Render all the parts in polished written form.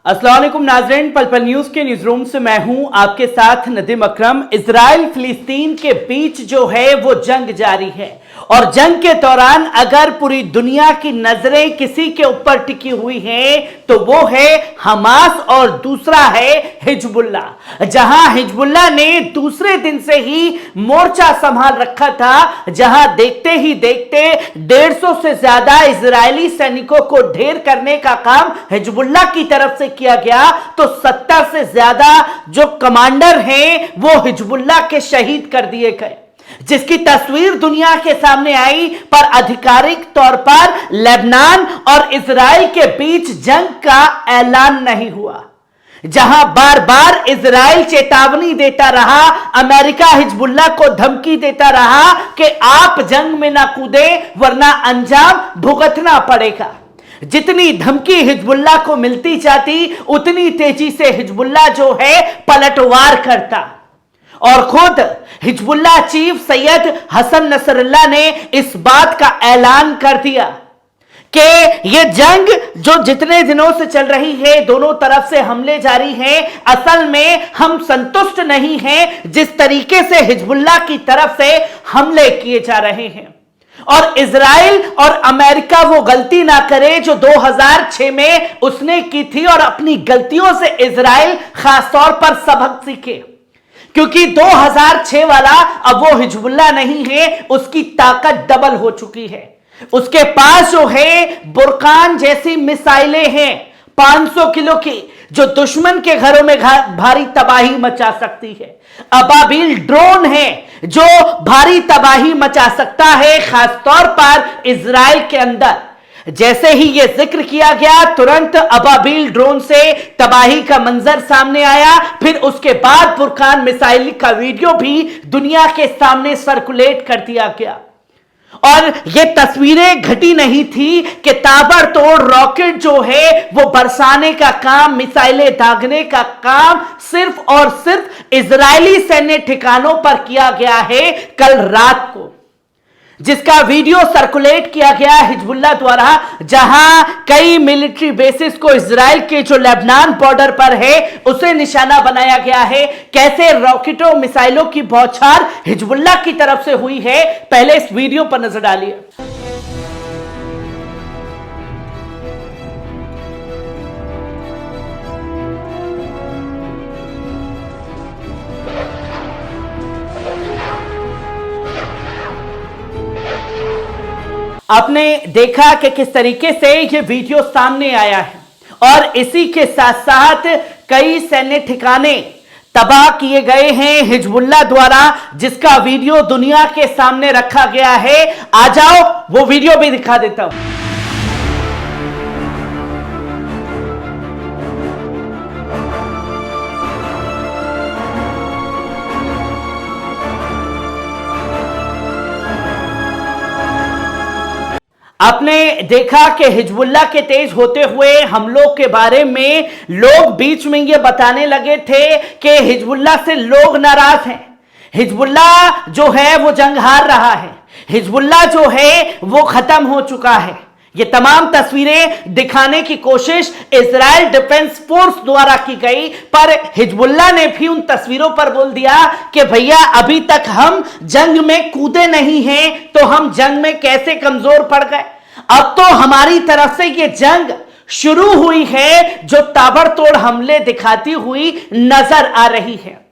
अस्सलाम वालेकुम नाज़रीन, पल पल न्यूज के न्यूज रूम से मैं हूं आपके साथ नदीम अकरम। इजराइल फिलिस्तीन के बीच जो है वो जंग जारी है और जंग के दौरान अगर पूरी दुनिया की नजरें किसी के ऊपर टिकी हुई हैं तो वो है हमास और दूसरा है हिजबुल्लाह। जहां हिजबुल्लाह ने दूसरे दिन से ही मोर्चा संभाल रखा था, जहां देखते ही देखते 150 से ज्यादा इजरायली सैनिकों को ढेर करने का काम हिजबुल्लाह की तरफ से किया गया, तो 70 से ज्यादा जो कमांडर हैं वो हिजबुल्लाह के शहीद कर दिए गए, जिसकी तस्वीर दुनिया के सामने आई। पर आधिकारिक तौर पर लेबनान और इजराइल के बीच जंग का ऐलान नहीं हुआ। जहां बार बार इजराइल चेतावनी देता रहा, अमेरिका हिजबुल्लाह को धमकी देता रहा कि आप जंग में ना कूदे वरना अंजाम भुगतना पड़ेगा। जितनी धमकी हिजबुल्लाह को मिलती जाती उतनी तेजी से हिजबुल्लाह जो है पलटवार करता। और खुद Hezbollah chief Sayyed Hassan Nasrallah ने इस बात का ऐलान कर दिया कि यह जंग जो जितने दिनों से चल रही है, दोनों तरफ से हमले जारी हैं, असल में हम संतुष्ट नहीं हैं जिस तरीके से हिजबुल्लाह की तरफ से हमले किए जा रहे हैं। और इजराइल और अमेरिका वो गलती ना करे जो 2006 में उसने की थी, और अपनी गलतियों से इजराइल खासतौर पर सबक सीखे, क्योंकि 2006 वाला अब वो हिजबुल्लाह नहीं है, उसकी ताकत डबल हो चुकी है। उसके पास जो है बुरकान जैसी मिसाइलें हैं 500 किलो की, जो दुश्मन के घरों में भारी तबाही मचा सकती है। अबाबिल ड्रोन है जो भारी तबाही मचा सकता है, खासतौर पर इजराइल के अंदर। जैसे ही यह जिक्र किया गया, तुरंत अबाबिल ड्रोन से तबाही का मंजर सामने आया। फिर उसके बाद बुरकान मिसाइल का वीडियो भी दुनिया के सामने सर्कुलेट कर दिया गया। और ये तस्वीरें घटी नहीं थी कि ताबड़तोड़ रॉकेट जो है वो बरसाने का काम, मिसाइलें दागने का काम सिर्फ और सिर्फ इजरायली सैन्य ठिकानों पर किया गया है कल रात को, जिसका वीडियो सर्कुलेट किया गया हिजबुल्लाह द्वारा, जहां कई मिलिट्री बेसिस को इजराइल के जो लेबनान बॉर्डर पर है उसे निशाना बनाया गया है। कैसे रॉकेटों मिसाइलों की बौछार हिजबुल्लाह की तरफ से हुई है, पहले इस वीडियो पर नजर डालिए। आपने देखा कि किस तरीके से यह वीडियो सामने आया है, और इसी के साथ साथ कई सैन्य ठिकाने तबाह किए गए हैं हिजबुल्लाह द्वारा, जिसका वीडियो दुनिया के सामने रखा गया है। आ जाओ वो वीडियो भी दिखा देता हूं। आपने देखा कि हिजबुल्लाह के तेज होते हुए हमलों के बारे में लोग बीच में ये बताने लगे थे कि हिजबुल्लाह से लोग नाराज हैं, हिजबुल्लाह जो है वो जंग हार रहा है, हिजबुल्लाह जो है वो खत्म हो चुका है। ये तमाम तस्वीरें दिखाने की कोशिश इजराइल डिफेंस फोर्स द्वारा की गई, पर हिजबुल्लाह ने भी उन तस्वीरों पर बोल दिया कि भैया अभी तक हम जंग में कूदे नहीं हैं, तो हम जंग में कैसे कमजोर पड़ गए। अब तो हमारी तरफ से ये जंग शुरू हुई है जो ताबड़तोड़ हमले दिखाती हुई नजर आ रही है,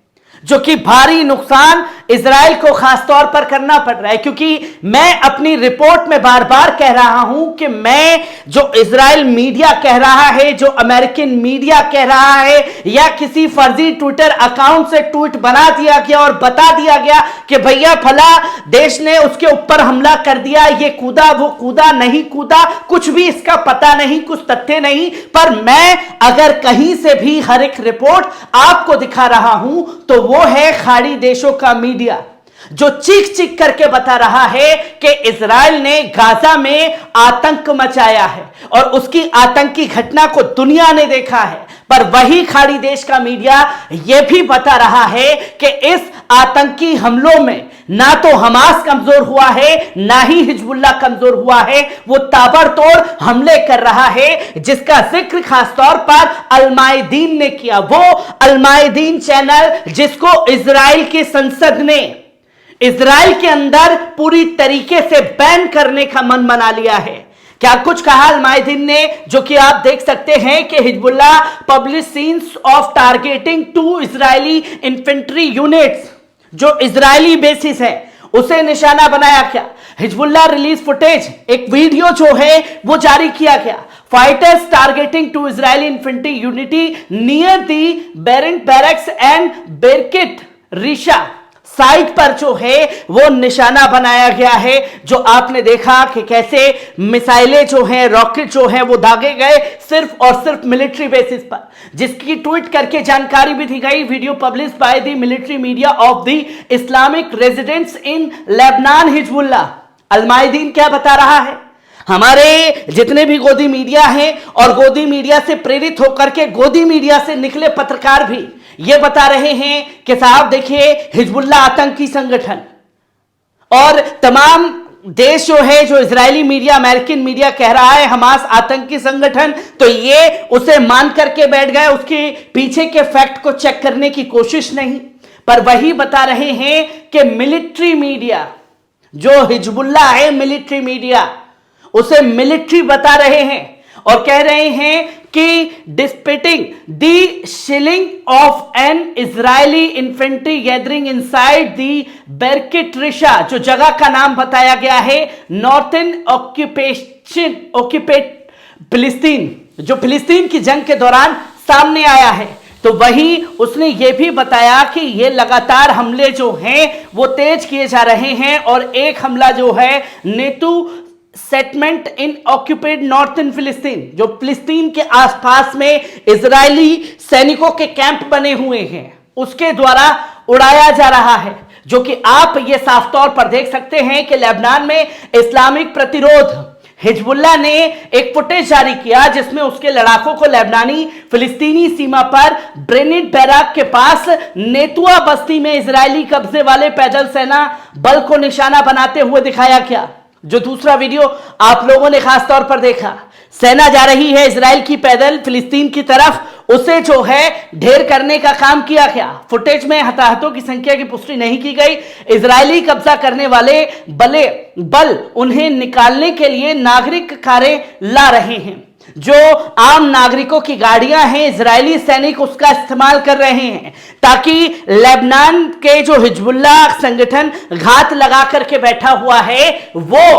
जो कि भारी नुकसान इजराइल को खासतौर पर करना पड़ रहा है। क्योंकि मैं अपनी रिपोर्ट में बार बार कह रहा हूं कि मैं जो इजराइल मीडिया कह रहा है, जो अमेरिकन मीडिया कह रहा है, या किसी फर्जी ट्विटर अकाउंट से ट्वीट बना दिया गया और बता दिया गया कि भैया फला देश ने उसके ऊपर हमला कर दिया, ये कूदा वो कूदा, नहीं कूदा, कुछ भी इसका पता नहीं, कुछ तथ्य नहीं। पर मैं अगर कहीं से भी हर एक रिपोर्ट आपको दिखा रहा हूं तो वो है खाड़ी देशों का मीडिया, जो चीख चीख करके बता रहा है कि इजराइल ने गाजा में आतंक मचाया है और उसकी आतंकी घटना को दुनिया ने देखा है। पर वही खाड़ी देश का मीडिया यह भी बता रहा है कि इस आतंकी हमलों में ना तो हमास कमजोर हुआ है, ना ही हिजबुल्लाह कमजोर हुआ है, वो ताबड़तोड़ हमले कर रहा है, जिसका जिक्र खासतौर पर अल-मायदीन ने किया। वो अल-मायदीन चैनल जिसको इजराइल की संसद ने इजराइल के अंदर पूरी तरीके से बैन करने का मन बना लिया है। क्या कुछ कहा अल-मायदीन ने, जो कि आप देख सकते हैं कि Hezbollah publish scenes of targeting 2 Israeli infantry units, जो इजरायली बेसिस है उसे निशाना बनाया गया। हिजबुल्लाह रिलीज फुटेज, एक वीडियो जो है वो जारी किया गया। Fighters targeting 2 Israeli infantry unity near the Branit barracks and Birkat Risha site पर जो है वो निशाना बनाया गया है। जो आपने देखा कि कैसे मिसाइलें जो हैं, रॉकेट जो हैं वो दागे गए सिर्फ और सिर्फ मिलिट्री बेसिस पर, जिसकी ट्वीट करके जानकारी भी दी गई। Video publish by the military media of the Islamic resistance in Lebanon Hezbollah. अल-मायदीन क्या बता रहा है? हमारे जितने भी गोदी मीडिया हैं और गोदी मीडिया से प्रेरित होकर के गोदी मीडिया से निकले पत्रकार भी ये बता रहे हैं कि साहब देखिए, हिजबुल्लाह आतंकी संगठन, और तमाम देश जो है, जो इजरायली मीडिया, अमेरिकन मीडिया कह रहा है हमास आतंकी संगठन, तो ये उसे मान करके बैठ गए, उसके पीछे के फैक्ट को चेक करने की कोशिश नहीं। पर वही बता रहे हैं कि मिलिट्री मीडिया, जो हिजबुल्लाह है मिलिट्री मीडिया, उसे मिलिट्री बता रहे हैं और कह रहे हैं कि depicting the shelling of an Israeli infantry gathering inside the Birkat Risha, जो जगह का नाम बताया गया है, नॉर्थन ऑक्यूपेट फिलिस्तीन, जो फिलिस्तीन की जंग के दौरान सामने आया है। तो वही उसने ये भी बताया कि ये लगातार हमले जो हैं वो तेज किए जा रहे हैं, और एक हमला जो है नेतू सेटमेंट इन ऑक्यूपेड नॉर्थन फिलिस्तीन, जो फिलिस्तीन के आसपास में इजरायली सैनिकों के कैंप बने हुए हैं, उसके द्वारा उड़ाया जा रहा है। जो कि आप ये साफ तौर पर देख सकते हैं कि लेबनान में इस्लामिक प्रतिरोध हिजबुल्लाह ने एक फुटेज जारी किया जिसमें उसके लड़ाकों को लेबनानी फिलिस्तीनी सीमा पर ब्रेनिट बैराक के पास नेतुआ बस्ती में इजरायली कब्जे वाले पैदल सेना बल को निशाना बनाते हुए दिखाया गया। जो दूसरा वीडियो आप लोगों ने खास तौर पर देखा, सेना जा रही है इजराइल की पैदल फिलिस्तीन की तरफ, उसे जो है ढेर करने का काम किया गया। फुटेज में हताहतों की संख्या की पुष्टि नहीं की गई। इजरायली कब्जा करने वाले बल उन्हें निकालने के लिए नागरिक कारें ला रहे हैं। जो आम नागरिकों की गाड़ियां हैं, इजरायली सैनिक उसका इस्तेमाल कर रहे हैं ताकि लेबनान के जो हिजबुल्लाह संगठन घात लगा करके बैठा हुआ है वो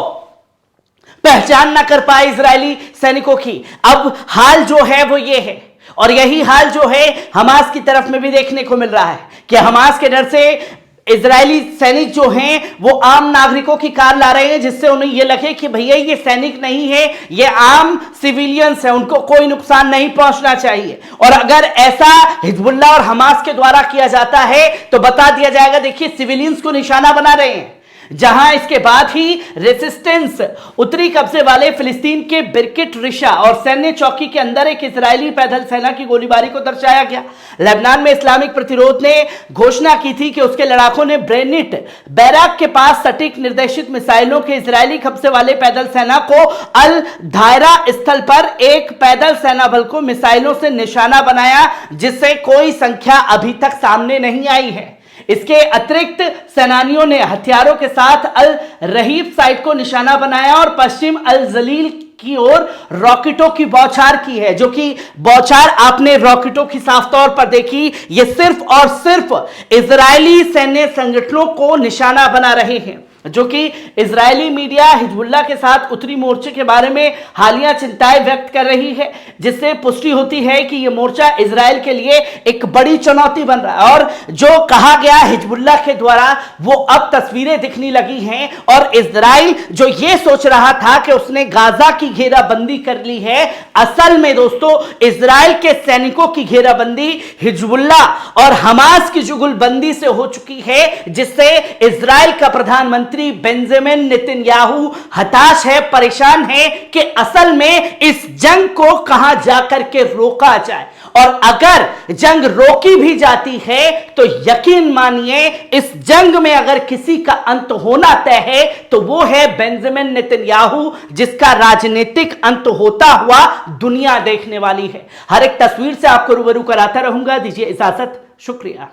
पहचान ना कर पाए इजरायली सैनिकों की। अब हाल जो है वो ये है, और यही हाल जो है हमास की तरफ में भी देखने को मिल रहा है कि हमास के डर से इजरायली सैनिक जो हैं वो आम नागरिकों की कार ला रहे हैं, जिससे उन्हें यह लगे कि भैया ये सैनिक नहीं है, ये आम सिविलियंस है, उनको कोई नुकसान नहीं पहुंचना चाहिए। और अगर ऐसा हिजबुल्लाह और हमास के द्वारा किया जाता है तो बता दिया जाएगा देखिए सिविलियंस को निशाना बना रहे हैं। जहां इसके बाद ही रेसिस्टेंस उत्तरी कब्जे वाले फिलिस्तीन के बिरकिट रिशा और सैन्य चौकी के अंदर एक इजरायली पैदल सेना की गोलीबारी को दर्शाया गया। लेबनान में इस्लामिक प्रतिरोध ने घोषणा की थी कि उसके लड़ाकों ने ब्रेनिट बैराक के पास सटीक निर्देशित मिसाइलों के इजरायली कब्जे वाले पैदल सेना को अल धायरा स्थल पर एक पैदल सेना बल को मिसाइलों से निशाना बनाया, जिससे कोई संख्या अभी तक सामने नहीं आई है। इसके अतिरिक्त सेनानियों ने हथियारों के साथ अल रहीब साइट को निशाना बनाया और पश्चिम अल जलील की ओर रॉकेटों की बौछार की है। जो कि बौछार आपने रॉकेटों की साफ तौर पर देखी, ये सिर्फ और सिर्फ इजरायली सैन्य संगठनों को निशाना बना रहे हैं। जो कि इजरायली मीडिया हिजबुल्लाह के साथ उत्तरी मोर्चे के बारे में हालिया चिंताएं व्यक्त कर रही है, जिससे पुष्टि होती है कि यह मोर्चा इजरायल के लिए एक बड़ी चुनौती बन रहा है। और जो कहा गया हिजबुल्लाह के द्वारा वो अब तस्वीरें दिखने लगी हैं, और इजराइल जो ये सोच रहा था कि उसने गाजा की घेराबंदी कर ली है, असल में दोस्तों इजराइल के सैनिकों की घेराबंदी हिजबुल्लाह और हमास की जुगलबंदी से हो चुकी है, जिससे इजराइल का प्रधानमंत्री मंत्री बेंजामिन नेतन्याहू हताश है, परेशान है कि असल में इस जंग को कहां जाकर के रोका जाए। और अगर जंग रोकी भी जाती है तो यकीन मानिए इस जंग में अगर किसी का अंत होना तय है तो वो है बेंजामिन नेतन्याहू, जिसका राजनीतिक अंत होता हुआ दुनिया देखने वाली है। हर एक तस्वीर से आपको रूबरू कराता रहूंगा। दीजिए इजाजत, शुक्रिया।